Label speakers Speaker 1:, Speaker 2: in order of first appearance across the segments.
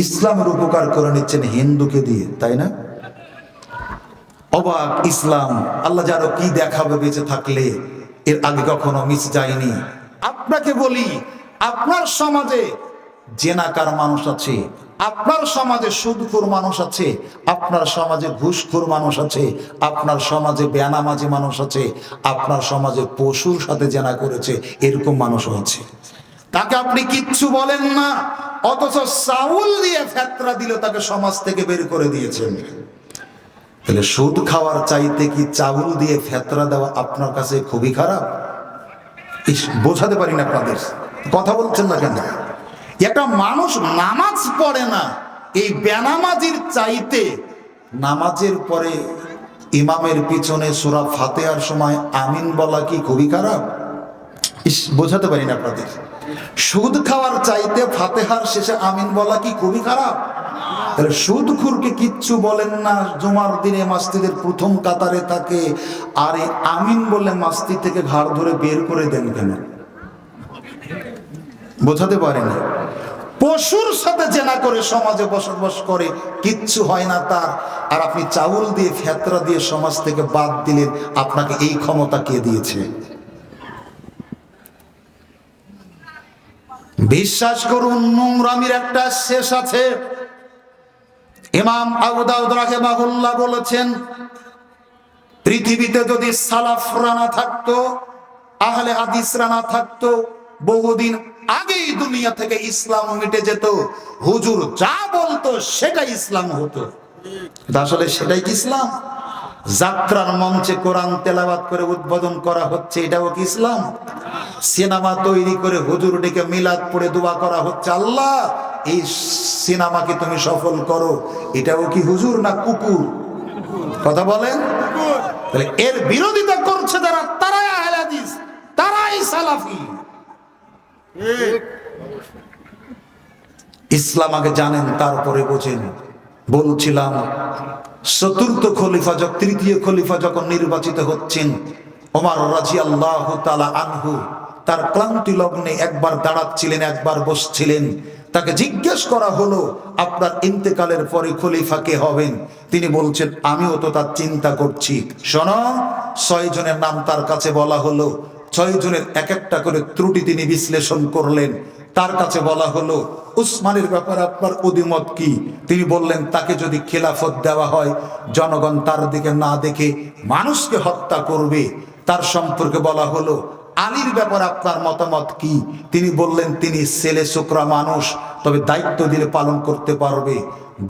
Speaker 1: ইসলামের উপকার করে নিচ্ছেন হিন্দুকে দিয়ে, তাই না? অবাক ইসলাম, আল্লাহ যারও কি দেখাবে বেঁচে থাকলে, এর আগে কখনো মিস যায়নি। আপনাকে বলি, আপনার সমাজে জেনাকার মানুষ আছে, আপনার সমাজে সুদখোর মানুষ আছে, আপনার সমাজে ঘুষখোর মানুষ আছে, আপনার সমাজে বেনামাজি মানুষ আছে, আপনার সমাজে পশুর সাথে জেনা করেছে এরকম মানুষও আছে। তাকে আপনি কিচ্ছু বলেন না, অথচ চাউল দিয়ে ফেতরা দিল তাকে সমাজ থেকে বের করে দিয়েছেন। তাহলে সুদ খাওয়ার চাইতে কি চাউল দিয়ে ফেতরা দেওয়া আপনার কাছে খুবই খারাপ? বোঝাতে পারি না আপনাদের, কথা বলছেন না কেন? একটা মানুষ নামাজ পড়ে না, এই বেনামাজির চাইতে নামাজের পরে ইমামের পিছনে সূরা ফাতিহার সময় আমিন বলা কি খুবই খারাপ? বোঝাতে পারি না আপনাদের। সুদ খাওয়ার চাইতে ফাতিহার শেষে আমিন বলা কি খুবই খারাপ? তাহলে সুদখোরকে কিচ্ছু বলেন না, জুমার দিনে মসজিদের প্রথম কাতারে থাকে, আর এই আমিন বলে মসজিদ থেকে ঘাড় ধরে বের করে দেন কেন? বোঝাতে পারেনি। পশুর সাথে জেনা করে সমাজে বসবাস করে, কিচ্ছু হয় না তার, আর আপনি চাউল দিয়ে ফেতরা দিয়ে সমাজ থেকে বাদ দিলেন। আপনাকে এই ক্ষমতা কে দিয়েছে? বিশ্বাস করুন, নোংরামির একটা শেষ আছে। ইমাম আবু দাউদ রাহিমাহুল্লাহ বলেছেন, পৃথিবীতে যদি সালাফরা না থাকতো, আহলে হাদিসরা না থাকতো, বহুদিন আগেই দুনিয়া থেকে ইসলাম মিটে যেত। হুজুর যা বলতো সেটাই ইসলাম হতো। আসলে সেটাই কি ইসলাম? যাত্রার মঞ্চে কোরআন তেলাওয়াত করে উদ্বোধন করা হচ্ছে, এটাও কি ইসলাম? সিনেমা তৈরি করে হুজুর ডেকে মিলাদ পড়ে দোয়া করা হচ্ছে, আল্লাহ এই সিনেমাকে তুমি সফল করো, এটাও কি হুজুর না কুকুর? কথা বলেন। তাহলে এর বিরোধিতা করছে যারা, তারাই আহলে হাদিস, তারাই সালাফি। ইসলাম আগে জানেন, তারপরে বোঝেন। বলছিলাম, চতুর্থ খলিফা, তৃতীয় খলিফা যখন নির্বাচিত হচ্ছেন, ওমর রাদিয়াল্লাহু তাআলা আনহু তার ক্লান্তি লগ্নে একবার দাঁড়াচ্ছিলেন, একবার বসছিলেন। তাকে জিজ্ঞেস করা হলো, আপনার ইন্তেকালের পরে খলিফা কে হবেন? তিনি বলছেন, আমিও তো তার চিন্তা করছি। শোনো, 6 জনের নাম তার কাছে বলা হলো। 6 জনের এক একটা করে ত্রুটি তিনি বিশ্লেষণ করলেন। তার কাছে বলা হলো, উসমানের ব্যাপারে আপনার অভিমত কি? তিনি বললেন, তাকে যদি খেলাফত দেওয়া হয়, জনগণ তার দিকে না দেখে মানুষকে হত্যা করবে। তার সম্পর্কে বলা হলো, আলীর ব্যাপারে আপনার মতামত কি? তিনি বললেন, তিনি ছেলে ছোকরা মানুষ, তবে দায়িত্ব দিলে পালন করতে পারবে।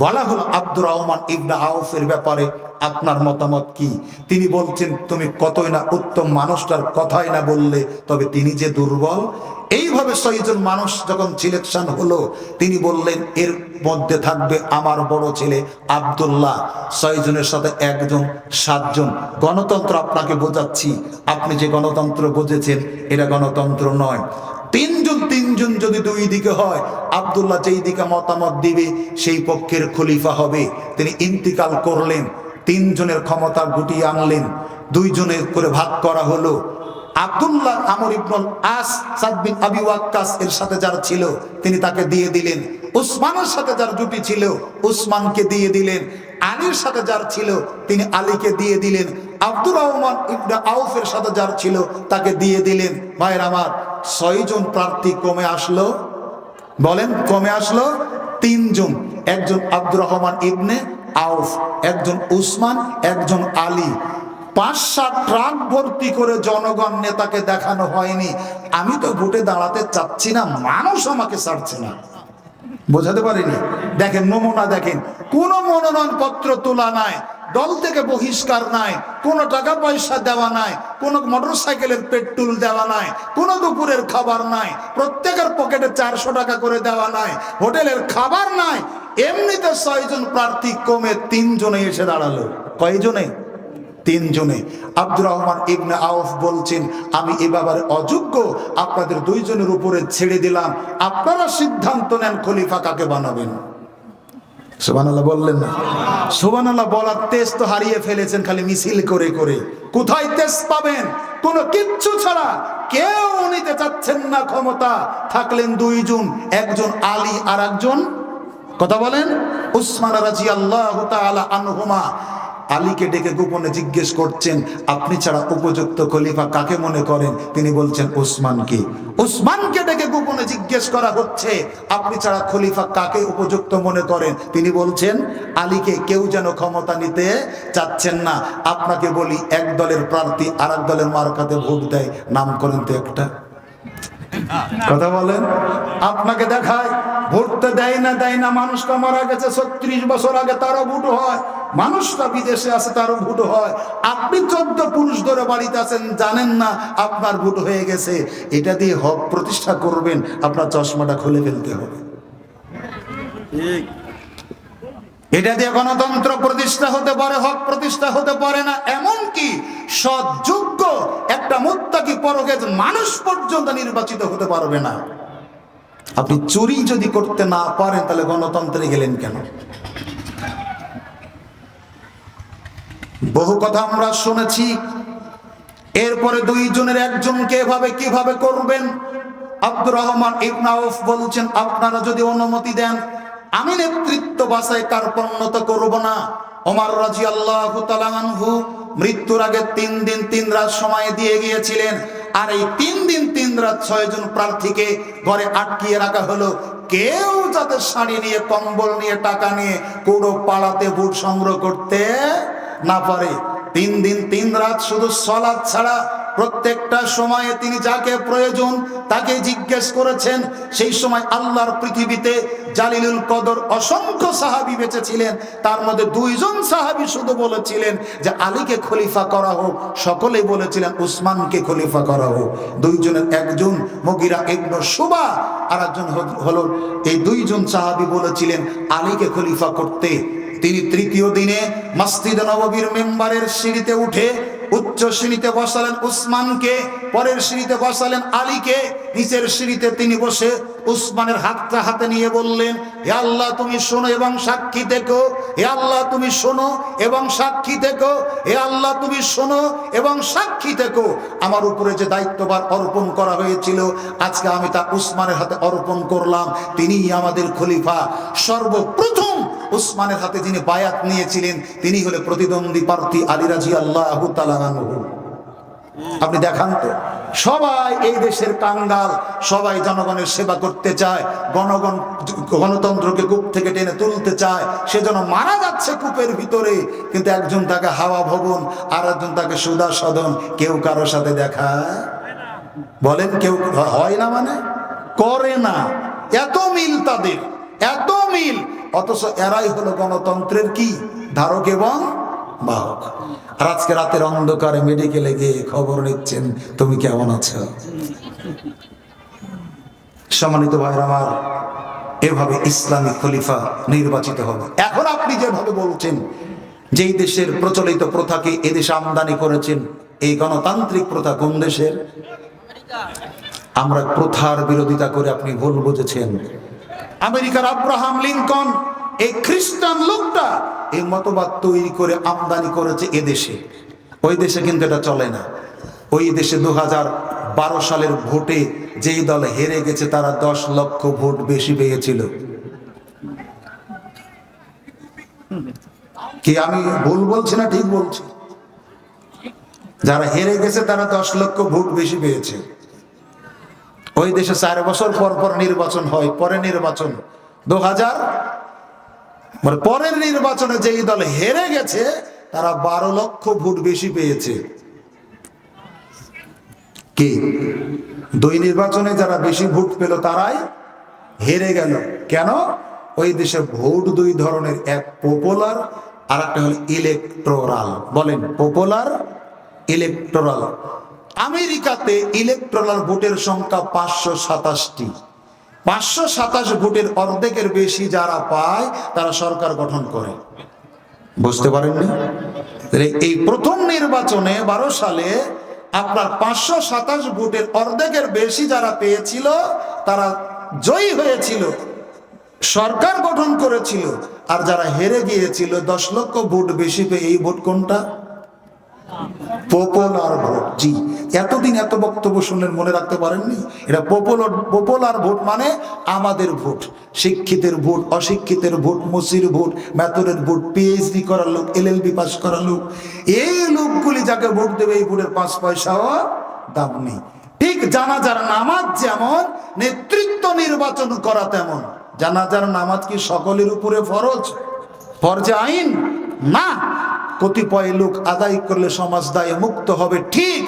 Speaker 1: বলা হলো, আব্দুর রহমান ইবনে আউফের ব্যাপারে আপনার মতামত কি? তিনি বলছেন, তুমি কতই না উত্তম মানুষটার কথাই না বললে, তবে তিনি যে দুর্বল। এইভাবে 6 জন মানুষ যখন সিলেকশন হলো, তিনি বললেন, এর মধ্যে থাকবে আমার বড় ছেলে আব্দুল্লাহ। 6 জনের সাথে একজন, 7 জন। গণতন্ত্র আপনাকে বোঝাচ্ছি, আপনি যে গণতন্ত্র বুঝেছেন এটা গণতন্ত্র নয়। 3 জন যদি 2 দিকে হয়, আব্দুল্লাহ যেই দিকে মতামত দিবে সেই পক্ষের খলিফা হবে। তিনি ইন্তিকাল করলেন, 3 জনের ক্ষমতা গুটিয়ে আনলেন, 2 জনের করে ভাগ করা হলো। আব্দুল্লাহ আমর ইবনুল আস, সাদ বিন আবি ওয়াক্কাস এর সাথে যারা ছিল তিনি তাকে দিয়ে দিলেন। উসমানের সাথে যার জুটি ছিল উসমানকে দিয়ে দিলেন। আলীর সাথে যার ছিল তিনি আলীকে দিয়ে দিলেন। আব্দুর রহমান ইবনে আউফের সাথে যার ছিল তাকে দিয়ে দিলেন। ভাইয়ের আমার, 6 জন প্রার্থী কমে আসলো, বলেন কমে আসলো 3 জন। একজন আব্দুর রহমান ইবনে আউফ, একজন উসমান, একজন আলী। 5-7 ট্রাক ভর্তি করে জনগণ নেতাকে দেখানো হয়নি, আমি তো ভোটে দাঁড়াতে চাচ্ছি না, মানুষ আমাকে ছাড়ছে না। বোঝাতে পারিনি? দেখেন নমুনা, দেখেন কোনো মনোনয়ন পত্র তোলা নাই, দল থেকে বহিষ্কার নাই, কোনো টাকা পয়সা দেওয়া নাই, কোনো মোটরসাইকেলের পেট্রোল দেওয়া নাই, কোনো দুপুরের খাবার নাই, প্রত্যেকের পকেটে 400 টাকা করে দেওয়া নাই, হোটেলের খাবার নাই। এমনিতে 6 জন প্রার্থী কমে 3 জনে এসে দাঁড়ালো। কয়জনে? 3 জনে। আব্দুর রহমান ইবনে আউফ বলছেন, আমি এ ব্যাপারে অযোগ্য, আপনাদের 2 জনের উপরে ছেড়ে দিলাম, আপনারা সিদ্ধান্ত নেন খলিফা কাকে বানাবেন। সুবহানাল্লাহ বললেন না? সুবহানাল্লাহ বলার তেজ তো হারিয়ে ফেলেছেন খালি মিছিল করে করে। কোথায় তেজ পাবেন? কোনো কিচ্ছু ছাড়া কেউ নিতে চাচ্ছেন না ক্ষমতা। থাকলেন 2 জন, একজন আলী আর একজন কথা বলেন। উসমান রাদিয়াল্লাহু তাআলা আনহুমা আলীকে ডেকে গোপনে জিজ্ঞেস করছেন, আপনি ছাড়া উপযুক্ত খলিফা কাকে মনে করেন? তিনি বলছেন উসমানকে। উসমানকে ডেকে গোপনে জিজ্ঞেস করা হচ্ছে, আপনি ছাড়া খলিফা কাকে উপযুক্ত মনে করেন? তিনি বলছেন আলীকে। কেউ যেন ক্ষমতা নিতে চাচ্ছেন না। আপনাকে বলি, এক দলের প্রার্থী আর এক দলের মার্কাতে ভোট দেয়, নাম করেন তো একটা। কথা বলেন। আপনাকে দেখায় ভোটটা দেয় না, মানুষটা মারা গেছে 36 বছর আগে, তারও ভোট হয়। মানুষটা বিদেশে আছে, তারও ভোট হয়। আপনি 14 পুরুষ ধরে বাড়িতে আছেন, জানেন না আপনার ভোট হয়ে গেছে। এটা দিয়ে হক প্রতিষ্ঠা করবেন, আপনার চশমাটা খুলে ফেলতে হবে। এটা দিয়ে গণতন্ত্র প্রতিষ্ঠা হতে পারে, হক প্রতিষ্ঠা হতে পারে না। এমনকি সৎযোগ্য একটা মুত্তাকি পরহেজ মানুষ পর্যন্ত নির্বাচিত হতে পারবে না। আপনি চুরি যদি করতে না পারেন, তাহলে গণতন্ত্রে গেলেন কেন? বহু কথা আমরা শুনেছি। এরপরে দুইজনের একজনকে এভাবে কিভাবে করবেন? আব্দুর রহমান ইবনে আউফ বলছেন, আপনারা যদি অনুমতি দেন, আমি নেতৃত্ব বাছাই কার্পণ্যতা করব না। ওমর রাদিয়াল্লাহু তাআলা আনহু মৃত্যুর আগে 3 দিন 3 রাত সময় দিয়ে গিয়েছিলেন। আর এই 3 দিন 3 রাত 6 জন প্রার্থীকে ঘরে আটকিয়ে রাখা হলো, কেউ যাতে শাড়ি নিয়ে, কম্বল নিয়ে, টাকা নিয়ে পুরো পাড়াতে ভোট সংগ্রহ করতে না পারে। 3 দিন 3 রাত শুধু সালাত ছাড়া প্রত্যেকটা সময়ে তিনি যাকে প্রয়োজন তাকে জিজ্ঞেস করেছেন। সেই সময় আল্লাহর পৃথিবীতে জালিলুল কদর অসংখ্য সাহাবী বেঁচে ছিলেন। তার মধ্যে 2 জন সাহাবী শুধু বলেছিলেন যে আলীকে খলিফা করা হোক, সকলেই বলেছিলেন উসমানকে খলিফা করা হোক। 2 জনের একজন মুগিরা ইবনে শুবা, আর একজন হলো, এই 2 জন সাহাবী বলেছিলেন আলীকে খলিফা করতে। তিনি তৃতীয় দিনে মসজিদ নববীর মেম্বারের সিঁড়িতে উঠে উচ্চ সিঁড়িতে বসালেন উসমানকে, পরের সিঁড়িতে বসালেন আলীকে। নিচের সিঁড়িতে তিনি বসে উসমানের হাতটা হাতে নিয়ে বললেন, হে আল্লাহ তুমি শোনো এবং সাক্ষী থেকো, হে আল্লাহ তুমি শোনো এবং সাক্ষী থেকো, হে আল্লাহ তুমি শোনো এবং সাক্ষী থেকো। আমার উপরে যে দায়িত্বভার অর্পণ করা হয়েছিল, আজকে আমি তা উসমানের হাতে অর্পণ করলাম। তিনিই আমাদের খলিফা। সর্বপ্রথম উসমানের হাতে যিনি বায়াত নিয়েছিলেন, তিনি হলে প্রতিদ্বন্দ্বী প্রার্থী আলী রাদিয়াল্লাহু তাআলা আনহু। আপনি দেখান তো, সবাই এই দেশের কাঙ্গাল, সবাই জনগণের সেবা করতে চায়, গণতন্ত্রকে কূপ থেকে টেনে তুলতে চায়, সেজন্য মারা যাচ্ছে কূপের ভিতরে। কিন্তু একজন তাকে হাওয়া ভবন, আর একজন তাকে সুদা সদন। কেউ কারোর সাথে দেখা বলেন, কেউ হয় না, মানে করে না। এত মিল তাদের, এত মিল, অথচ এরাই হলো গণতন্ত্রের কি ধারক এবং বাহক। আর আজকে রাতের অন্ধকারে মেডিকেলে গিয়ে খবর নিচ্ছেন তুমি কেমন আছো। সম্মানিত ভাইরা আমার, এভাবে ইসলামী খলিফা নির্বাচিত হবে। এখন আপনি যেভাবে বলছেন, যেই দেশের প্রচলিত প্রথাকে এদেশে আমদানি করেছেন, এই গণতান্ত্রিক প্রথা কোন দেশের? আমরা প্রথার বিরোধিতা করে আপনি ভুল বুঝেছেন। আমেরিকার আব্রাহাম লিঙ্কন, এই খ্রিস্টান লোকটা এই মতবাদ তৈরি করে আমদানি করেছে এদেশে। ওই দেশে কিন্তু এটা চলে না। ওই দেশে 2012 সালের ভোটে যেই দল হেরে গেছে, তারা 10 লক্ষ ভোট বেশি পেয়েছিল। কি আমি ভুল বলছি না ঠিক বলছি? যারা হেরে গেছে তারা 10 লক্ষ ভোট বেশি পেয়েছে। ওই দেশে 4 বছর পর পর নির্বাচন হয়। পরে নির্বাচন 2000 মানে পরের নির্বাচনে যেই দল হেরে গেছে, তারা 12 লক্ষ ভোট বেশি পেয়েছে। কি 2 নির্বাচনে যারা বেশি ভোট পেল তারাই হেরে গেল। কেন? ওই দেশে ভোট 2 ধরনের, এক পপুলার আর একটা হল ইলেকটোরাল। বলেন পপুলার, ইলেকটোরাল। আমেরিকাতে ইলেকটোরাল ভোটের সংখ্যা 527টি। 527 ভোটের অর্ধেকের বেশি যারা পায়, তারা সরকার গঠন করে। বুঝতে পারেননি? এই প্রথম নির্বাচনে 12 সালে আপনার 527 ভোটের অর্ধেকের বেশি যারা পেয়েছিল, তারা জয়ী হয়েছিল, সরকার গঠন করেছিল। আর যারা হেরে গিয়েছিল 10 লক্ষ ভোট বেশি পেয়ে, এই ভোট কোনটা? Popular vote. জি, এতদিন এত বক্তব্য শুনলেন, মনে রাখতে পারেননি? এটা পপুলার ভোট মানে আমাদের ভোট, শিক্ষিতের ভোট, অশিক্ষিতের ভোট, মুসির ভোট, মেথরের ভোট, পিএইচডি করার লোক, এলএলবি পাস করা লোক, এই লোকগুলি যাকে ভোট দেবে এই ভোটের 5 পয়সাও দাম নেই। ঠিক জানাজার নামাজ যেমন নেতৃত্ব নির্বাচন করা তেমন, জানাজার নামাজ কি সকলের উপরে ফরজ, ফরজে আইন না। কতিপয় লোক আদায় করলে সমাজ দায়ে মুক্ত হবে, ঠিক।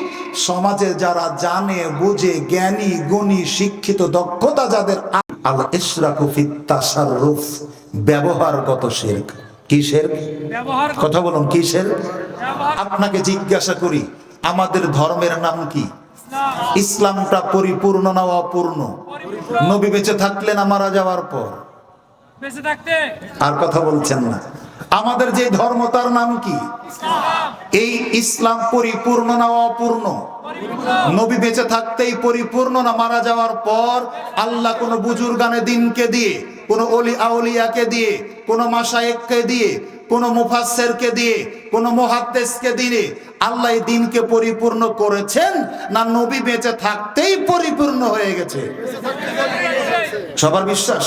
Speaker 1: সমাজে যারা জানে বুঝে, জ্ঞানী গুণী শিক্ষিত দক্ষতা যাদের, আল ইশরাকু ফিত তাসাররুফ, ব্যবহারগত শিরক। কি শিরক? কথা বলুন, কি শিরক? আপনাকে জিজ্ঞাসা করি, আমাদের ধর্মের নাম কি? ইসলামটা পরিপূর্ণ না অপূর্ণ? নবী বেঁচে থাকলে না মারা যাওয়ার পর? বেঁচে থাকতে। আর কথা বলছেন না। আমাদের যে ধর্ম তার নাম কি? এই ইসলাম পরিপূর্ণ না অপূর্ণ? নবী বেঁচে থাকতেই পরিপূর্ণ না মারা যাওয়ার পর? আল্লাহ কোন বুজুর্গানে দিনকে দিয়ে, কোন অলি আউলিয়াকে দিয়ে, কোন মাশায়েখকে দিয়ে, কোন মুফাসসিরকে দিয়ে, কোন মুহাদ্দিসকে দিয়ে আল্লাহ এই দিনকে পরিপূর্ণ করেছেন, না নবী বেঁচে থাকতেই পরিপূর্ণ হয়ে গেছে? সবার বিশ্বাস,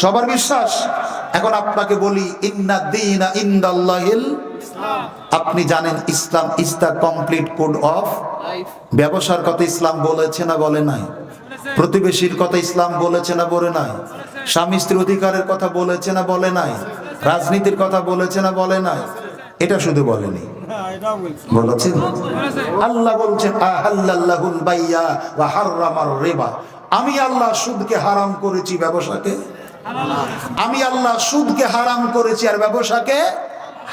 Speaker 1: সবার বিশ্বাস। এখন আপনাকে বলি, ইন্নাদ দীনা ইনদাল্লাহিল ইসলাম। আপনি জানেন Islam is the complete code of life. ব্যবসার কথা ইসলাম বলেছে না বলে নাই? প্রতিবেশীর কথা ইসলাম বলেছে না বলে নাই? স্বামী স্ত্রীর অধিকারের কথা বলেছে না বলে নাই? রাজনীতির কথা বলেছে না বলে নাই? এটা শুধু বলেনি, বলেছেন। আল্লাহ বলছেন, আহাল্লাল্লাহুল বাইয়া ওয়া হাররামার রিবা। আমি আল্লাহ সুদকে হারাম করেছি, ব্যবসাকে আমি আল্লাহ সুদকে হারাম করেছি আর ব্যবসাকে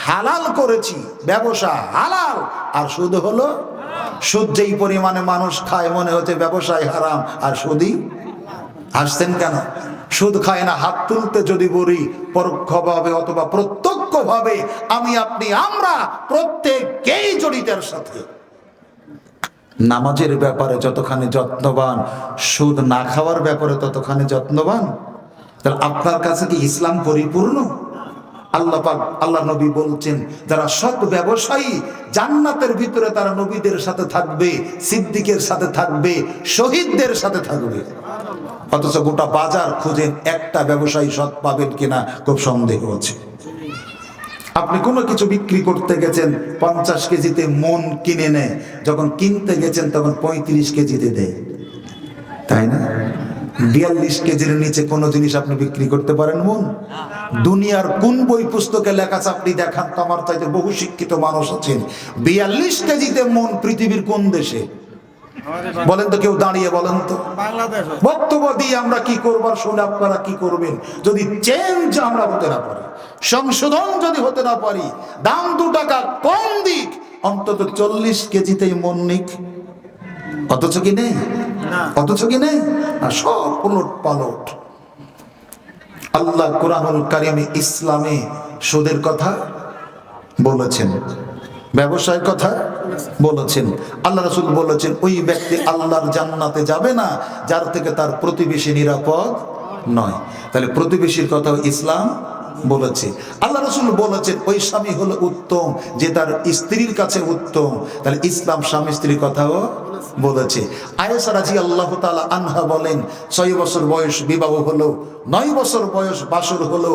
Speaker 1: হালাল করেছি। ব্যবসা হালাল আর সুদ হলো, সুদ যেই পরিমাণে মানুষ খায় মনে হচ্ছে ব্যবসায় হারাম আর সুদই। হাসছেন কেন? সুদ খায় না হাত তুলতে যদি বলি, পরোক্ষভাবে অথবা প্রত্যক্ষভাবে আমি আপনি আমরা প্রত্যেকেই জড়িতের সাথে। নামাজের ব্যাপারে যতখানি যত্নবান, সুদ না খাওয়ার ব্যাপারে ততখানি যত্নবান। তাহলে আপনার কাছে কি ইসলাম পরিপূর্ণ? আল্লাহ পাক, আল্লাহ নবী বলছেন, যারা সৎ ব্যবসায়ী জান্নাতের ভিতরে তারা নবীদের সাথে থাকবে, সিদ্দিকের সাথে থাকবে, শহীদদের সাথে থাকবে। অথচ গোটা বাজার খুঁজেন, একটা ব্যবসায়ী সৎ পাবেন কিনা খুব সন্দেহ আছে। আপনি কোনো কিছু বিক্রি করতে গেছেন, 50 কেজিতে মন কিনে নেয়, যখন কিনতে গেছেন তখন 35 কেজিতে দেয়, তাই না? 42 কেজির নিচে কোন জিনিস আপনি বিক্রি করতে পারেন মন? দুনিয়ার কোন বই পুস্তকে লেখা আছে আপনি দেখান তো, আমার চাইতে বহু শিক্ষিত মানুষ আছেন। 42 কেজিতে মন পৃথিবীর কোন দেশে? বলেন তো, কেউ দাঁড়িয়ে বলেন তো। বক্তব্য দিয়ে আমরা কি করবার, শুনে আপনারা কি করবেন? যদি চেঞ্জ আমরা হতে না পারি, সংশোধন যদি হতে না পারি, দাম 2 টাকা কম দিক, অন্তত 40 কেজিতেই মন নিক। অথচ কি নেই? অথচ কি নেই? সব উলট পালট। আল্লাহ কোরআনুল কারিমে ইসলামে সুদের কথা বলেছেন, ব্যবসায়ের কথা বলেছেন। আল্লাহ রাসূল বলেছেন, ওই ব্যক্তি আল্লাহর জান্নাতে যাবে না যার থেকে তার প্রতিবেশী নিরাপদ নয়। তাহলে প্রতিবেশীর কথা ইসলাম বলেছে। আল্লাহ রাসূল বলেছেন, ওই স্বামী হলো উত্তম যে তার স্ত্রীর কাছে উত্তম। তাহলে ইসলাম স্বামী স্ত্রীর কথাও বলেছে। আয়েশা রাদিয়াল্লাহু তাআলা আনহা বলেন, 6 বছর বয়স বিবাহ হলো, 9 বছর বয়স বাসর হলো,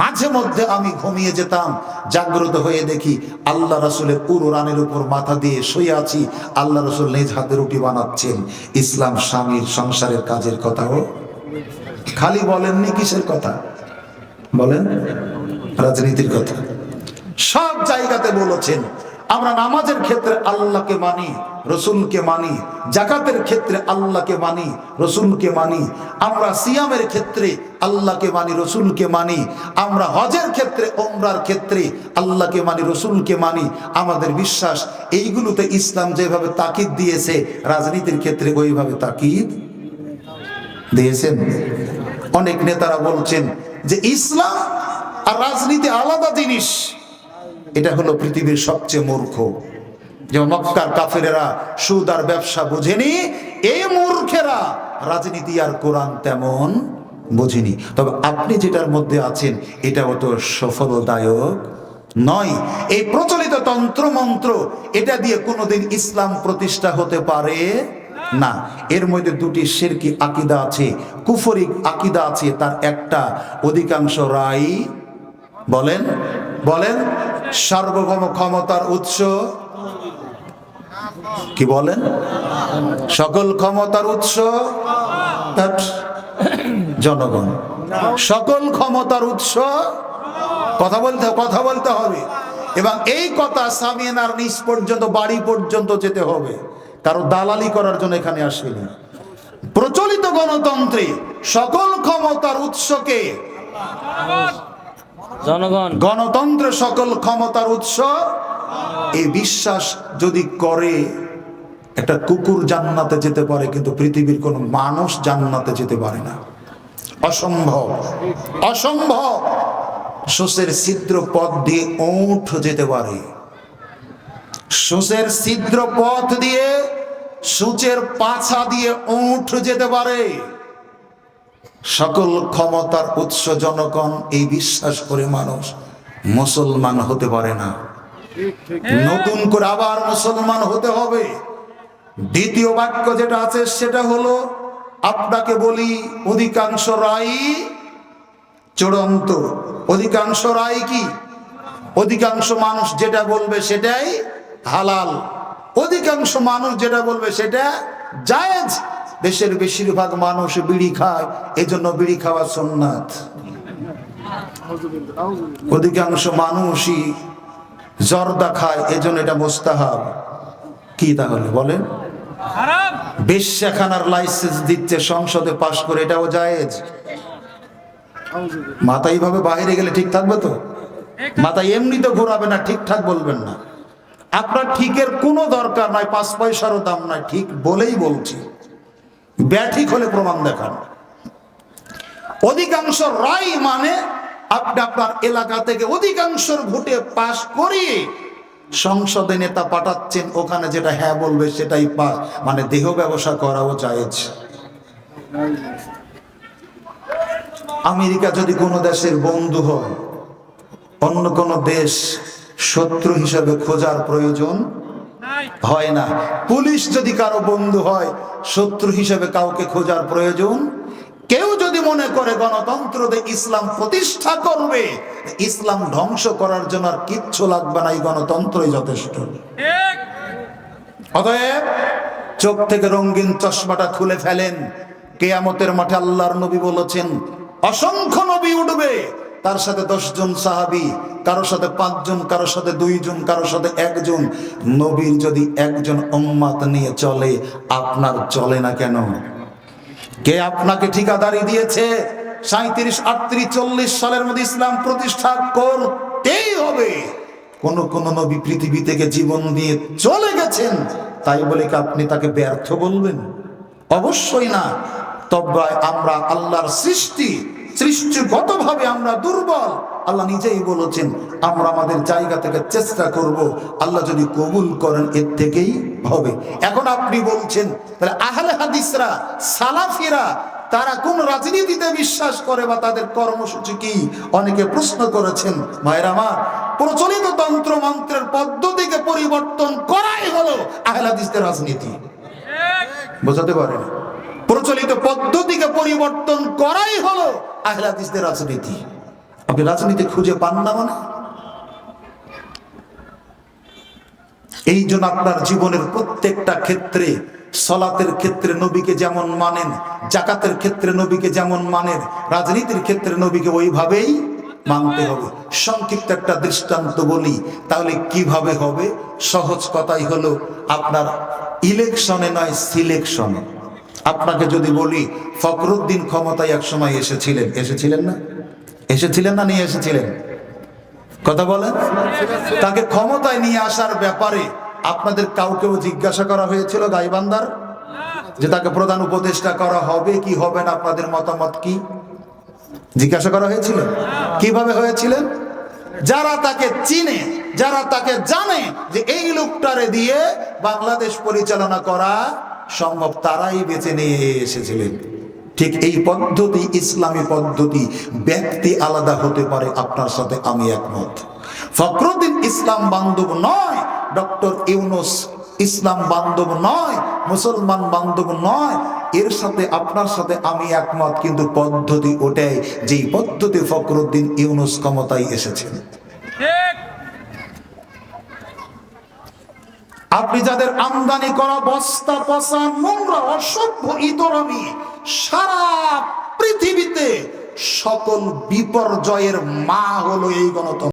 Speaker 1: মাঝে মধ্যে আমি ঘুমিয়ে যেতাম, জাগ্রত হয়ে দেখি আল্লাহ রাসূলের উরুরানের উপর মাথা দিয়ে শুয়ে আছি, আল্লাহ রাসূল নিজ হাতে রুটি বানাচ্ছেন। ইসলাম স্বামীর সংসারের কাজের কথাও খালি বলেননি, কিসের কথা বলেন? রাজনীতির কথা। সব জায়গাতে বলেছেন। আমরা নামাজের ক্ষেত্রে আল্লাহকে মানি, রসুলকে মানি। যাকাতের ক্ষেত্রে আল্লাহকে মানি, রসুলকে মানি। আমরা সিয়ামের ক্ষেত্রে আল্লাহকে মানি, রসুলকে মানি। আমরা হজের ক্ষেত্রে, ওমরার ক্ষেত্রে আল্লাহকে মানি, রসুলকে মানি। আমাদের বিশ্বাস এইগুলোতে ইসলাম যেভাবে তাকিদ দিয়েছে, রাজনীতির ক্ষেত্রে ওইভাবে তাকিদ দিয়েছেন। অনেক নেতারা বলছেন যে ইসলাম আর রাজনীতি আলাদা জিনিস। এটা হলো পৃথিবীর সবচেয়ে মূর্খ। যেমন মক্কার কাফেরেরা সুদ আর ব্যবসা বোঝেনি, এই মূর্খেরা রাজনীতি আর কোরআন তেমন বোঝেনি। তবে আপনি যেটার মধ্যে আছেন এটা অত সফলদায়ক নয়। এই প্রচলিত তন্ত্র মন্ত্র এটা দিয়ে কোনোদিন ইসলাম প্রতিষ্ঠা হতে পারে না। এর মধ্যে দুটি শিরকি আকীদা আছে, কুফরি আকীদা আছে। তার একটা অধিকাংশ রাই বলেন বলেন সার্বভৌম ক্ষমতার উৎস কি বলেন? সকল ক্ষমতার উৎস জনগণ। সকল ক্ষমতার উৎস কথা বলতে হবে। এবং এই কথা সামিয়ানার নিচ পর্যন্ত, বাড়ি পর্যন্ত যেতে হবে। কারো দালালি করার জন্য এখানে আসেনি। প্রচলিত গণতন্ত্রে সকল ক্ষমতার উৎসকে জনগণ, গণতন্ত্রে সকল ক্ষমতার উৎস এই বিশ্বাস যদি করে, একটা কুকুর জান্নাতে যেতে পারে, কিন্তু পৃথিবীর কোন মানুষ জান্নাতে যেতে পারে না। অসম্ভব, অসম্ভব। সোসের ছিদ্র পথ দিয়ে উট যেতে পারে, সোসের ছিদ্র পথ দিয়ে, সূচের পাছা দিয়ে উট যেতে পারে। সকল ক্ষমতার উৎস জনগণ, এই বিশ্বাস করে মানুষ মুসলমান হতে পারে না। নতুন করে আবার মুসলমান হতে হবে। দ্বিতীয় বাক্য যেটা আছে সেটা হলো, আপনাকে বলি অধিকাংশ রায় চূড়ান্ত। অধিকাংশ রায় কি? অধিকাংশ মানুষ যেটা বলবে সেটাই হালাল, অধিকাংশ মানুষ যেটা বলবে সেটা জায়েজ। দেশের বেশিরভাগ মানুষ বিড়ি খায়, এজন্য বিড়ি খাওয়া সুন্নাত। অধিকাংশ মানুষই জর্দা খায়, এজন্য এটা মুস্তাহাব। কি তাহলে বলেন? বেশ্যাখানার লাইসেন্স দিচ্ছে সংসদে পাশ করে, এটাও জায়েজ। মাথা এইভাবে বাইরে গেলে ঠিক থাকবে তো? মাথা এমনি তো ঘোরাবে না, ঠিকঠাক বলবেন না। আপনার ঠিকের কোনো দরকার নাই, 5 পয়সারও দাম নাই, ঠিক বলেই বলছি। ব্যাঠিক হলে প্রমাণ দেখান। অধিকাংশ রায় মানে আপনি আপনার এলাকা থেকে অধিকাংশের ভোটে পাশ করিয়ে সংসদে নেতা পাঠাচ্ছেন, ওখানে যেটা হ্যাঁ বলবে সেটাই পাস, মানে দেহ ব্যবসা করাও জায়েজ। আমেরিকা যদি কোনো দেশের বন্ধু হয়, অন্য কোনো দেশ শত্রু হিসাবে খোঁজার প্রয়োজন হয় না। পুলিশ যদি কারো বন্ধু হয়, শত্রু হিসাবে কাউকে খোঁজার প্রয়োজন। কেউ যদি মনে করে গণতন্ত্র দিয়ে ইসলাম প্রতিষ্ঠা করবে, ইসলাম ধ্বংস করার জন্য আর কিচ্ছু লাগবে না, এই গণতন্ত্রই যথেষ্ট। অতএব চোখ থেকে রঙিন চশমাটা খুলে ফেলেন। কিয়ামতের মাঠে আল্লাহর নবী বলেছেন, অসংখ্য নবী উঠবে, তার সাথে 10 জন সাহাবী, কারোর সাথে 5 জন, কারোর সাথে 2 জন, কারোর সাথে 1 জন। নবীর যদি একজন উম্মত নিয়ে চলে, আপনার চলে না কেন? কে আপনাকে ঠিকাদারি দিয়েছে 37, 38, 40 সালের মধ্যে ইসলাম প্রতিষ্ঠা করতেই হবে? কোন নবী পৃথিবী থেকে জীবন দিয়ে চলে গেছেন, তাই বলে কি আপনি তাকে ব্যর্থ বলবেন? অবশ্যই না। তবে আমরা আল্লাহর সৃষ্টিগতভাবে আমরা দুর্বল। আল্লাহ নিজেই বলেছেন, আমরা আমাদের জায়গা থেকে চেষ্টা করব, আল্লাহ যদি কবুল করেন এর থেকেই হবে। এখন আপনি বলছেন, তাহলে আহলে হাদিসরা, সালাফিরা তারা কোন রাজনীতিতে বিশ্বাস করে বা তাদের কর্মসূচি কি? অনেকে প্রশ্ন করেছেন। ভাইরা আমার, প্রচলিত তন্ত্র মন্ত্রের পদ্ধতিকে পরিবর্তন করাই হলো আহলে হাদিসদের রাজনীতি। বোঝাতে পারেন? প্রচলিত পদ্ধতিকে পরিবর্তন করাই হলো আহলে হাদিসদের রাজনীতি। আপনি রাজনীতি খুঁজে পান না মানে? এই জন্য আপনার জীবনের প্রত্যেকটা ক্ষেত্রে, সলাতের ক্ষেত্রে নবীকে যেমন মানেন, জাকাতের ক্ষেত্রে নবীকে যেমন মানেন, রাজনীতির ক্ষেত্রে নবীকে ওইভাবেই মানতে হবে। সংক্ষিপ্ত একটা দৃষ্টান্ত বলি, তাহলে কিভাবে হবে? সহজ কথাই হলো, আপনার ইলেকশনে নয় সিলেকশনে। আপনাকে যদি বলি, ফখরুদ্দিন ক্ষমতায় এক সময় এসেছিলেন না? এসেছিলেন না নিয়ে এসেছিলেন? কথা বলেন। তাকে ক্ষমতায় নিয়ে আসার ব্যাপারে আপনাদের কাউকেও জিজ্ঞাসা করা হয়েছিল গাইবান্ধার, যে তাকে প্রধান উপদেষ্টা করা হবে কি হবে না, আপনাদের মতামত কি? জিজ্ঞাসা করা হয়েছিল? কিভাবে হয়েছিলেন? যারা তাকে চিনে, যারা তাকে জানে যে এই লোকটারে দিয়ে বাংলাদেশ পরিচালনা করা সম্ভব, তারাই বেছে নিয়ে এসেছিলেন। ঠিক এই পদ্ধতি ইসলামী পদ্ধতি, ব্যক্তি আলাদা হতে পারে, আপনার সাথে আমি একমত। ফখরুদ্দিন ইসলাম বান্ধব নয়, ডক্টর ইউনূস ইসলাম বান্ধব নয়, মুসলমান বান্ধব নয়, এর সাথে আপনার সাথে আমি একমত, কিন্তু পদ্ধতি ওটাই যেই পদ্ধতি ফখরুদ্দিন ইউনূস ক্ষমতায় এসেছেন। আপনি যাদের আমদানি করা বস্তা পচা নোংরা অসভ্য ইতরামি সারা পৃথিবীতে সকল বিপর্যয়ের মা হলো এই গণতন্ত্র।